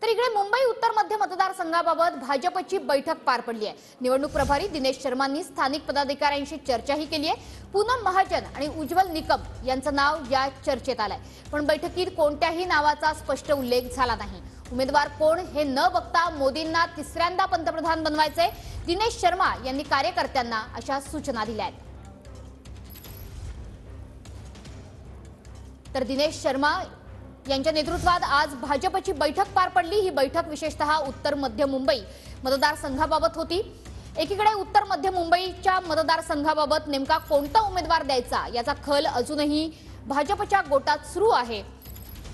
तर इकडे मुंबई उत्तर मध्य मतदारसंघाबाबत भाजपची बैठक पार पडली आहे। निवडणूक प्रभारी दिनेश शर्मांनी स्थानिक पदाधिकाऱ्यांशी चर्चाही केली आहे। पूनम महाजन आणि उज्ज्वल निकम यांचं नाव या चर्चेत आलंय, पण बैठकीत कोणत्याही नावाचा स्पष्ट उल्लेख झाला नाही। उमेदवार कोण हे न बघता मोदींना तिसऱ्यांदा पंतप्रधान बनवायचे, दिनेश शर्मा यांनी कार्यकर्त्यांना अशा सूचना दिल्या आहेत। तर दिनेश शर्मा यांच्या नेतृत्वात आज भाजपची बैठक पार पडली। ही बैठक विशेषतः उत्तर मध्य मुंबई मतदारसंघाबाबत होती। एकीकडे उत्तर मध्य मुंबईच्या मतदारसंघाबाबत नेमका कोणता उमेदवार द्यायचा याचा खल अजूनही भाजपच्या गोटात सुरू आहे।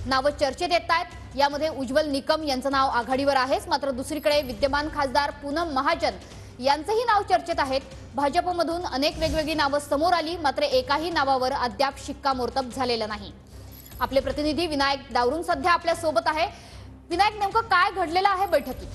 नाव चर्चेत येत आहेत, यामध्ये उज्ज्वल निकम यांचं नाव आघाडीवर आहेच, मात्र दुसरीकडे विद्यमान खासदार पूनम महाजन यांचंही नाव चर्चेत आहेत। भाजपमधून अनेक वेगवेगळी नावं समोर आली, मात्र एकाही नावावर अद्याप शिक्कामोर्तब झालेलं नाही। आपले प्रतिनिधी विनायक दावरून सध्या आपल्या सोबत आहे। विनायक, नेमकं काय घडलेलं आहे बैठकीत?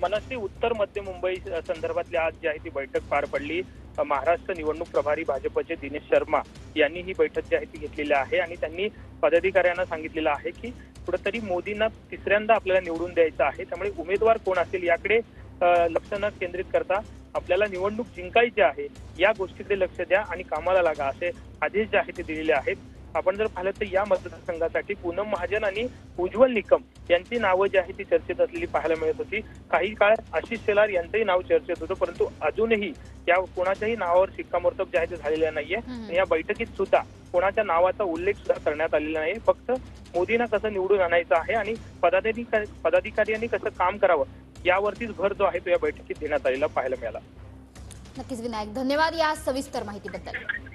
मनस्वी उत्तर मध्य मुंबई संदर्भातली आज जी आहे ती बैठक पार पडली। महाराष्ट्र निवडणूक प्रभारी भाजपचे दिनेश शर्मा यांनी ही बैठक जी आहे ती घेतलेली आहे आणि त्यांनी पदाधिकाऱ्यांना सांगितलेलं आहे की कुठेतरी मोदींना तिसऱ्यांदा आपल्याला निवडून द्यायचं आहे, त्यामुळे उमेदवार कोण असेल याकडे लक्ष न केंद्रित करता आपल्याला निवडणूक जिंकायची आहे या गोष्टीकडे लक्ष द्या आणि कामाला लागा असे आदेश जे आहे ते दिलेले आहेत। आपण जर पाहिलं तर या मतदारसंघासाठी पूनम महाजन आणि उज्ज्वल निकम यांची नावं जी आहे ती चर्चेत असलेली पाहायला मिळत होती। काही काळ आशिष शेलार यांचंही नाव चर्चेत होतं, परंतु अजूनही या कोणाच्याही नावावर शिक्कामोर्तब जे आहे ते झालेलं नाहीये। या बैठकीत सुद्धा कोणाच्या नावाचा उल्लेख सुद्धा करण्यात आलेला नाही। फक्त मोदींना कसं निवडून आणायचं आहे आणि पदाधिकाऱ्यांनी कसं काम करावं यावरतीच भर जो आहे तो या बैठकीत देण्यात आलेला पाहायला मिळाला। नक्कीच विनायक, धन्यवाद या सविस्तर माहितीबद्दल।